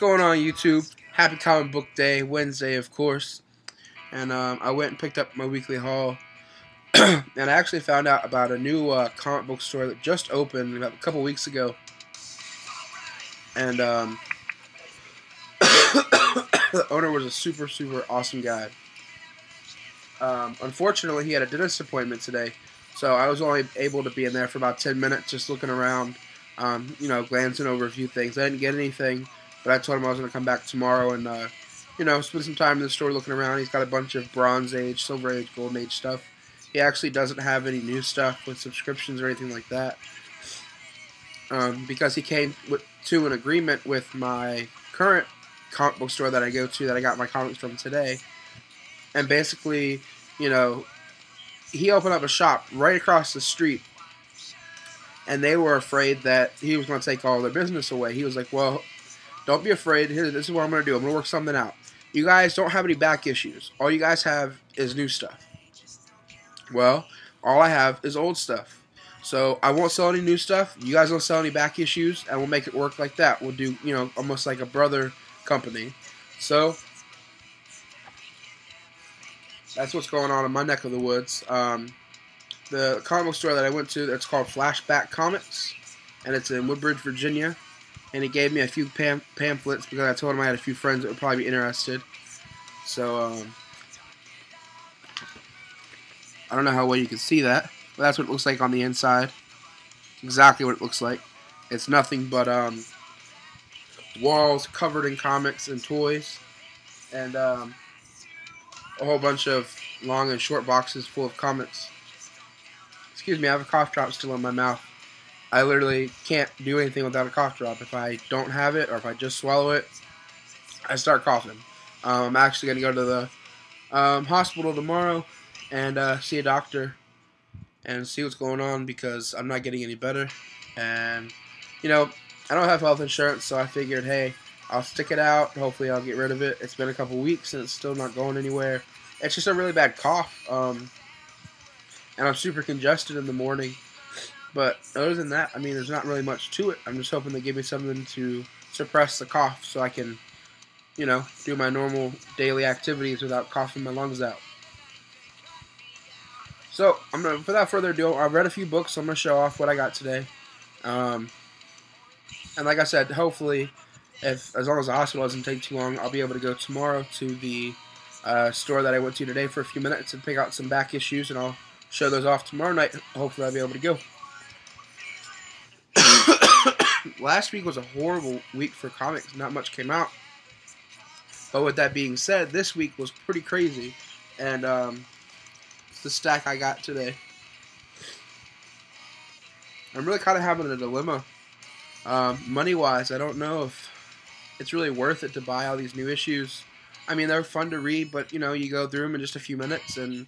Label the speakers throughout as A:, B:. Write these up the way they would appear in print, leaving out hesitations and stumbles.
A: Going on YouTube? Happy Comic Book Day, Wednesday, of course. And I went and picked up my weekly haul. And I actually found out about a new comic book store that just opened about a couple weeks ago. And the owner was a super awesome guy. Unfortunately, he had a dentist appointment today, so I was only able to be in there for about 10 minutes just looking around, glancing over a few things. I didn't get anything, but I told him I was going to come back tomorrow and, spend some time in the store looking around. He's got a bunch of Bronze Age, Silver Age, Golden Age stuff. He actually doesn't have any new stuff with subscriptions or anything like that, because he came to an agreement with my current comic book store that I go to, that I got my comics from today. And basically, he opened up a shop right across the street, and they were afraid that he was going to take all their business away. He was like, well, don't be afraid. Here, this is what I'm going to do. I'm going to work something out. You guys don't have any back issues. All you guys have is new stuff. Well, all I have is old stuff. So I won't sell any new stuff. You guys don't sell any back issues, and we'll make it work like that. We'll do, almost like a brother company. So that's what's going on in my neck of the woods. The comic book store that I went to, it's called Flashback Comics, and it's in Woodbridge, Virginia. And he gave me a few pamphlets because I told him I had a few friends that would probably be interested. So I don't know how well you can see that, but that's what it looks like on the inside. Exactly what it looks like. It's nothing but walls covered in comics and toys, and a whole bunch of long and short boxes full of comics. Excuse me, I have a cough drop still in my mouth. I literally can't do anything without a cough drop. If I don't have it, or if I just swallow it, I start coughing. I'm actually going to go to the hospital tomorrow and see a doctor and see what's going on, because I'm not getting any better. And, I don't have health insurance, so I figured, hey, I'll stick it out. Hopefully I'll get rid of it. It's been a couple weeks and it's still not going anywhere. It's just a really bad cough. And I'm super congested in the morning. But other than that, there's not really much to it. I'm just hoping they give me something to suppress the cough so I can, do my normal daily activities without coughing my lungs out. So, without further ado, I've read a few books, so I'm going to show off what I got today. And like I said, hopefully, as long as the hospital doesn't take too long, I'll be able to go tomorrow to the store that I went to today for a few minutes and pick out some back issues, and I'll show those off tomorrow night. Hopefully I'll be able to go. Last week was a horrible week for comics. Not much came out. But with that being said, this week was pretty crazy. And it's the stack I got today. I'm really kind of having a dilemma. Money-wise, I don't know if it's really worth it to buy all these new issues. They're fun to read, but, you go through them in just a few minutes, and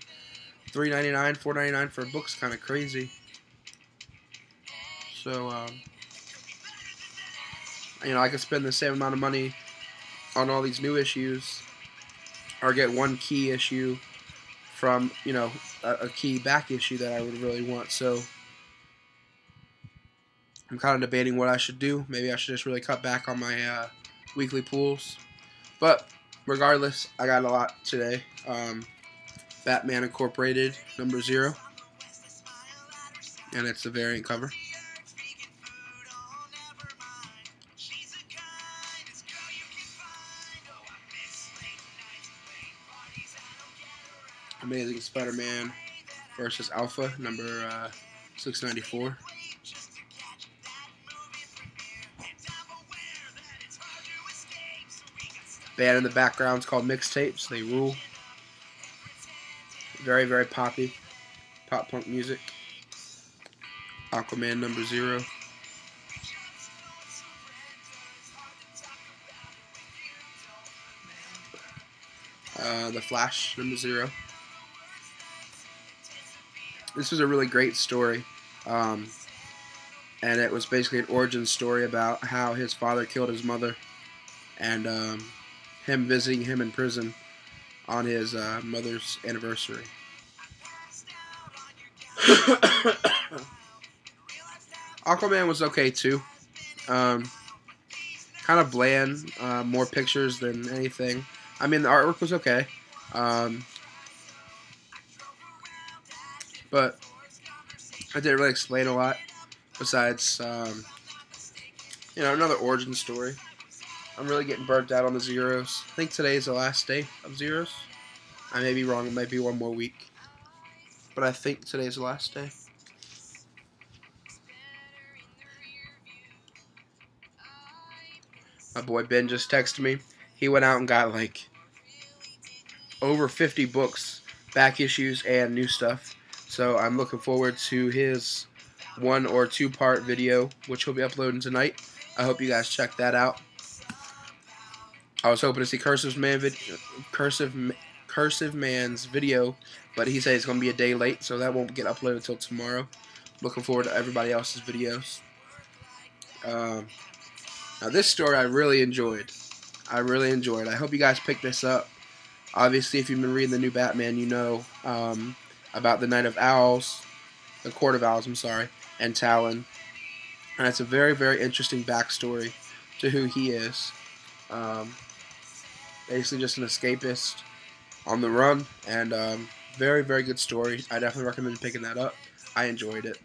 A: $3.99, $4.99 for a book's kind of crazy. So, I could spend the same amount of money on all these new issues, or get one key issue from, a key back issue that I would really want. So, I'm kind of debating what I should do. Maybe I should just really cut back on my weekly pulls. But, regardless, I got a lot today. Batman Incorporated, number 0. And it's the variant cover. Amazing Spider-Man versus Alpha, number 694. Band in the background is called Mixtapes. They rule. Very poppy. Pop-punk music. Aquaman, number 0. The Flash, number 0. This was a really great story, and it was basically an origin story about how his father killed his mother, and him visiting him in prison on his mother's anniversary. Aquaman was okay too. kind of bland, more pictures than anything. I mean, the artwork was okay, but I didn't really explain a lot besides, another origin story. I'm really getting burnt out on the zeros. I think today is the last day of zeros. I may be wrong. It might be one more week, but I think today's the last day. My boy Ben just texted me. He went out and got like over 50 books, back issues, and new stuff. So I'm looking forward to his 1 or 2 part video, which he'll be uploading tonight. I hope you guys check that out. I was hoping to see Cursive Man's video, but he said it's going to be a day late, so that won't get uploaded until tomorrow. Looking forward to everybody else's videos. Now this story I really enjoyed. I hope you guys pick this up. Obviously, if you've been reading the new Batman, you know about the Night of Owls, the Court of Owls, I'm sorry, and Talon. And it's a very, very interesting backstory to who he is. Basically just an escapist on the run, and very, very good story. I definitely recommend picking that up. I enjoyed it.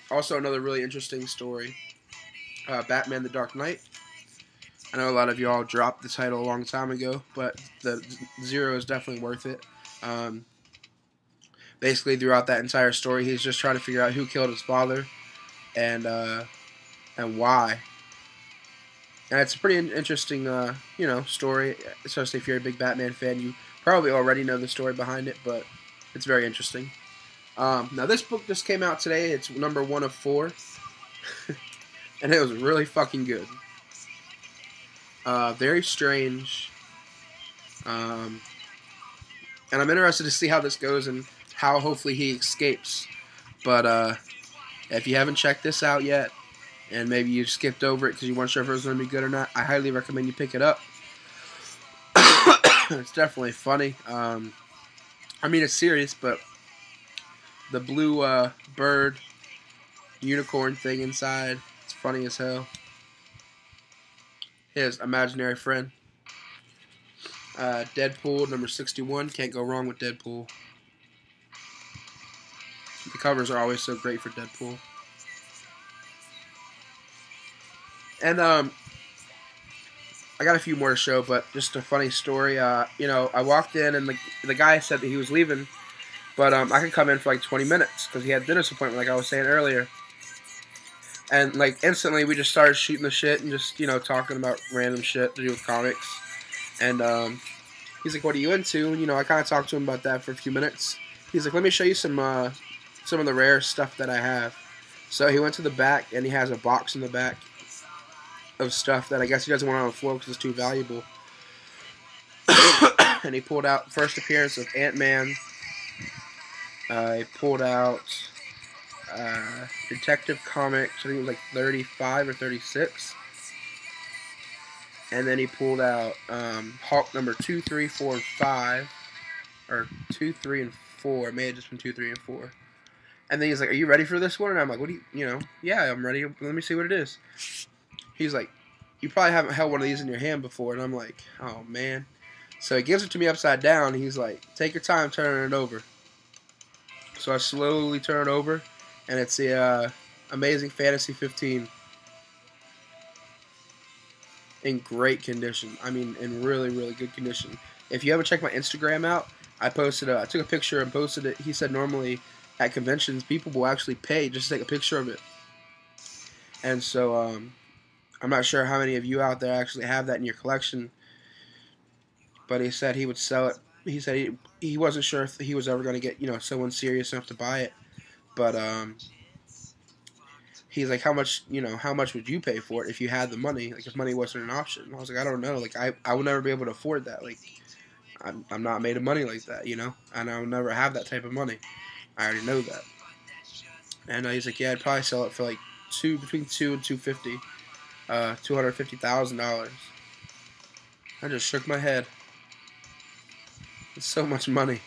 A: Also, another really interesting story, Batman the Dark Knight. I know a lot of y'all dropped the title a long time ago, but the zero is definitely worth it. Basically, throughout that entire story, he's just trying to figure out who killed his father and why. And it's a pretty interesting, story, especially if you're a big Batman fan. You probably already know the story behind it, but it's very interesting. Now, this book just came out today. It's number 1 of 4, and it was really fucking good. Very strange, and I'm interested to see how this goes and how hopefully he escapes. But if you haven't checked this out yet, and maybe you skipped over it because you weren't sure if it was going to be good or not, I highly recommend you pick it up. It's definitely funny. I mean, it's serious, but the blue bird unicorn thing inside, it's funny as hell. His imaginary friend. Deadpool, number 61. Can't go wrong with Deadpool. The covers are always so great for Deadpool. And, I got a few more to show, but just a funny story. I walked in, and the guy said that he was leaving, but I could come in for like 20 minutes, because he had a dentist appointment, like I was saying earlier. And, like, instantly we just started shooting the shit and just, talking about random shit to do with comics. And, he's like, what are you into? And, I kind of talked to him about that for a few minutes. He's like, let me show you some of the rare stuff that I have. So he went to the back, and he has a box in the back of stuff that I guess he doesn't want on the floor because it's too valuable. And he pulled out first appearance of Ant-Man. He pulled out Detective Comics, I think it was like 35 or 36. And then he pulled out Hulk number 2, 3, 4, and 5. Or 2, 3, and 4. It may have just been 2, 3, and 4. And then he's like, are you ready for this one? And I'm like, what do you, yeah, I'm ready. Let me see what it is. He's like, you probably haven't held one of these in your hand before. And I'm like, oh, man. So he gives it to me upside down. And he's like, take your time turning it over. So I slowly turn it over. And it's the Amazing Fantasy 15. In great condition. I mean, in really, really good condition. If you haven't checked my Instagram out, I took a picture and posted it. He said normally at conventions, people will actually pay just to take a picture of it. And so, I'm not sure how many of you out there actually have that in your collection. But he said he would sell it. He said he wasn't sure if he was ever going to get, someone serious enough to buy it. But, he's like, how much would you pay for it if you had the money? Like, if money wasn't an option. And I was like, I don't know. Like, I would never be able to afford that. Like, I'm not made of money like that, And I'll never have that type of money. I already know that. And he's like, yeah, I'd probably sell it for like between $2 and $250. $250,000. I just shook my head. It's so much money.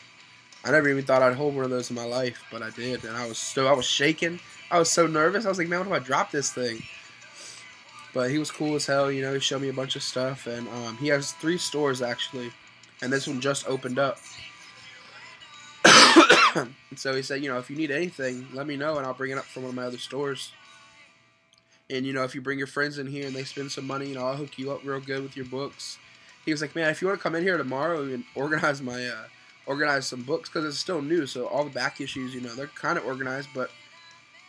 A: I never even thought I'd hold one of those in my life, but I did, and I was shaking. I was so nervous. I was like, man, what if I drop this thing? But he was cool as hell, you know. He showed me a bunch of stuff, and he has 3 stores actually, and this one just opened up. So he said, you know, if you need anything, let me know, and I'll bring it up from one of my other stores. And, you know, if you bring your friends in here and they spend some money, you know, I'll hook you up real good with your books. He was like, man, if you want to come in here tomorrow and organize my, organize some books, because it's still new, so all the back issues, you know, they're kind of organized, but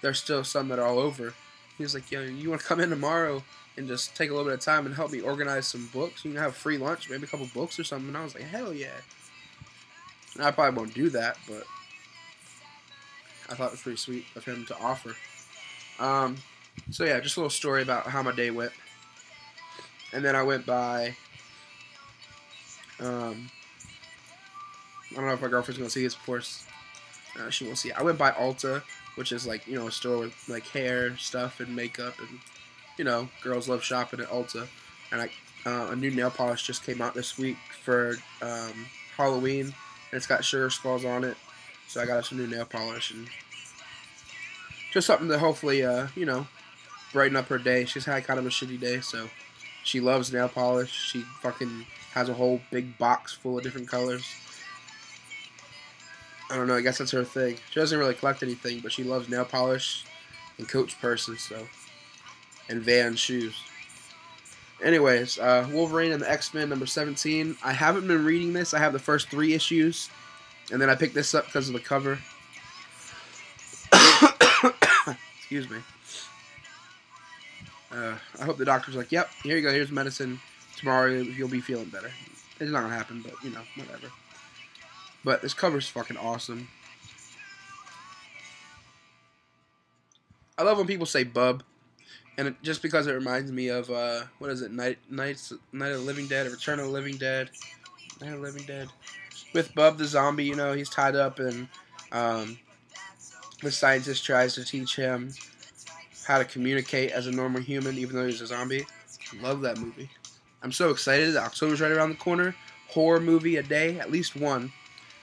A: there's still some that are all over. He was like, yo, you want to come in tomorrow and just take a little bit of time and help me organize some books? You can have free lunch, maybe a couple books or something. And I was like, hell yeah. And I probably won't do that, but I thought it was pretty sweet of him to offer. So yeah, just a little story about how my day went. And then I went by, I don't know if my girlfriend's going to see this, of course. She won't see it. I went by Ulta, which is like, you know, a store with like hair stuff and makeup, and, you know, girls love shopping at Ulta. And a new nail polish just came out this week for Halloween, and it's got sugar skulls on it. So I got us a new nail polish, and just something to hopefully, you know, brighten up her day. She's had kind of a shitty day, so she loves nail polish. She fucking has a whole big box full of different colors. I don't know, I guess that's her thing. She doesn't really collect anything, but she loves nail polish and Coach purses, so, and Vans shoes. Anyways, Wolverine and the X-Men number 17. I haven't been reading this. I have the first 3 issues, and then I picked this up because of the cover. Excuse me. I hope the doctor's like, yep, here you go, here's medicine. Tomorrow you'll be feeling better. It's not going to happen, but, you know, whatever. But this cover's fucking awesome. I love when people say bub. And just because it reminds me of, what is it, Night of the Living Dead, or Return of the Living Dead. Night of the Living Dead. With Bub the zombie, you know, he's tied up, and the scientist tries to teach him how to communicate as a normal human, even though he's a zombie. Love that movie. I'm so excited. October's right around the corner. Horror movie a day, at least one.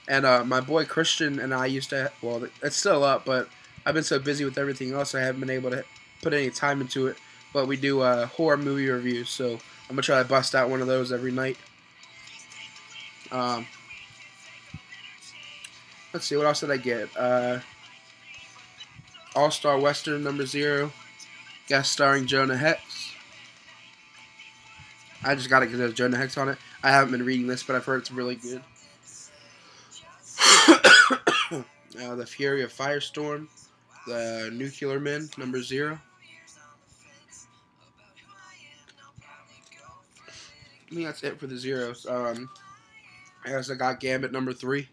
A: And my boy Christian and I used to, well, it's still up, but I've been so busy with everything else I haven't been able to put any time into it. But we do horror movie reviews, so I'm going to try to bust out one of those every night. Let's see, what else did I get? All-Star Western number 0, guest starring Jonah Hex. I just got it because there's Jonah Hex on it. I haven't been reading this, but I've heard it's really good. The Fury of Firestorm, the Nuclear Men, number 0. I think that's it for the zeros. I guess I got Gambit number 3.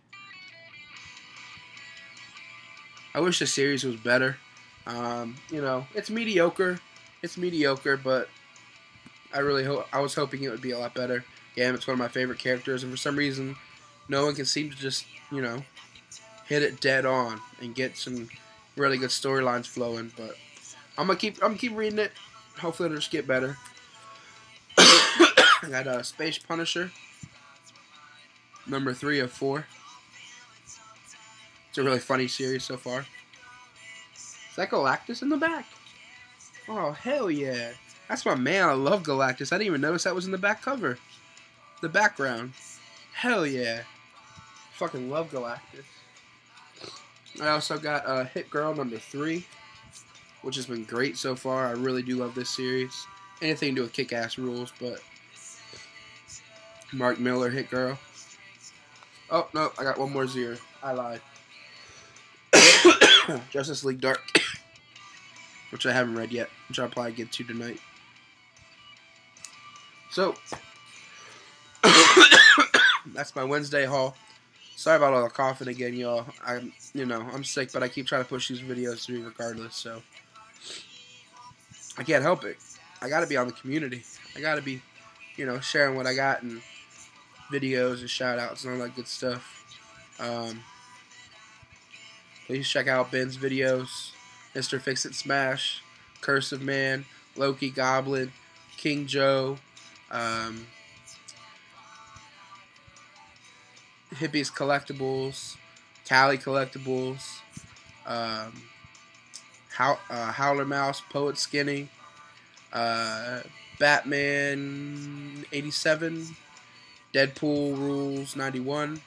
A: I wish the series was better. You know, it's mediocre. It's mediocre, but I was hoping it would be a lot better. Gambit's one of my favorite characters, and for some reason, no one can seem to just, you know, hit it dead on and get some really good storylines flowing. But I'm gonna keep reading it. Hopefully, it'll just get better. I got Space Punisher, number 3 of 4. It's a really funny series so far. Is that Galactus in the back? Oh, hell yeah. That's my man. I love Galactus. I didn't even notice that was in the back cover. The background. Hell yeah. Fucking love Galactus. I also got Hit Girl number 3, which has been great so far. I really do love this series. Anything to do with kick-ass rules, but Mark Miller, Hit Girl. Oh, no, I got one more 0. I lied. Justice League Dark, which I haven't read yet, which I'll probably get to tonight. So, that's my Wednesday haul. Sorry about all the coughing again, y'all. I'm sick, but I keep trying to push these videos through regardless, so I can't help it. I gotta be on the community. I gotta be, you know, sharing what I got and videos and shout-outs and all that good stuff. Please check out Ben's videos, Mr. Fix-It-Smash, Curse of Man, Loki Goblin, King Joe, Hippies Collectibles, Cali Collectibles, Howler Mouse, Poet Skinny, Batman 87, Deadpool Rules 91.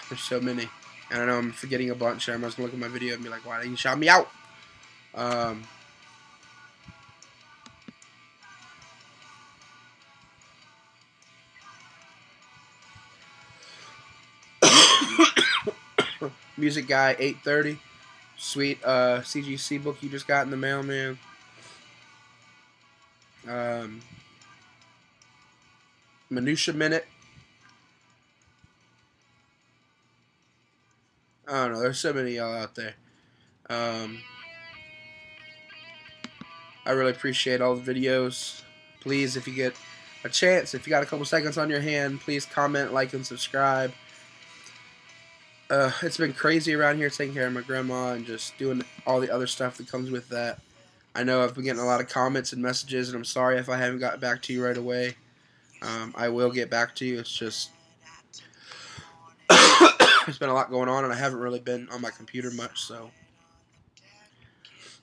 A: There's so many. And I know I'm forgetting a bunch. Everyone's going to look at my video and be like, why didn't you shout me out? Music Guy 830. Sweet CGC book you just got in the mail, man. Minutia Minute. I don't know. There's so many of y'all out there. I really appreciate all the videos. Please, if you get a chance, if you got a couple seconds on your hand, please comment, like, and subscribe. It's been crazy around here taking care of my grandma and just doing all the other stuff that comes with that. I know I've been getting a lot of comments and messages, and I'm sorry if I haven't got back to you right away. I will get back to you. It's just there's been a lot going on, and I haven't really been on my computer much, so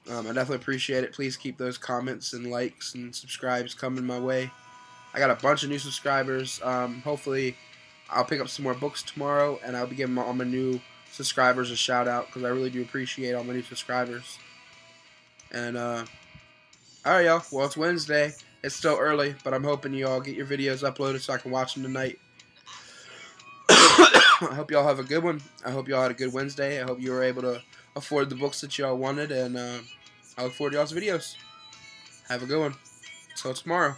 A: I definitely appreciate it. Please keep those comments and likes and subscribes coming my way. I got a bunch of new subscribers. Hopefully I'll pick up some more books tomorrow, and I'll be giving all my new subscribers a shout out because I really do appreciate all my new subscribers. And alright, y'all. Well, it's Wednesday. It's still early, but I'm hoping you all get your videos uploaded so I can watch them tonight. I hope y'all have a good one. I hope y'all had a good Wednesday. I hope you were able to afford the books that y'all wanted, and I look forward to y'all's videos. Have a good one. Till tomorrow.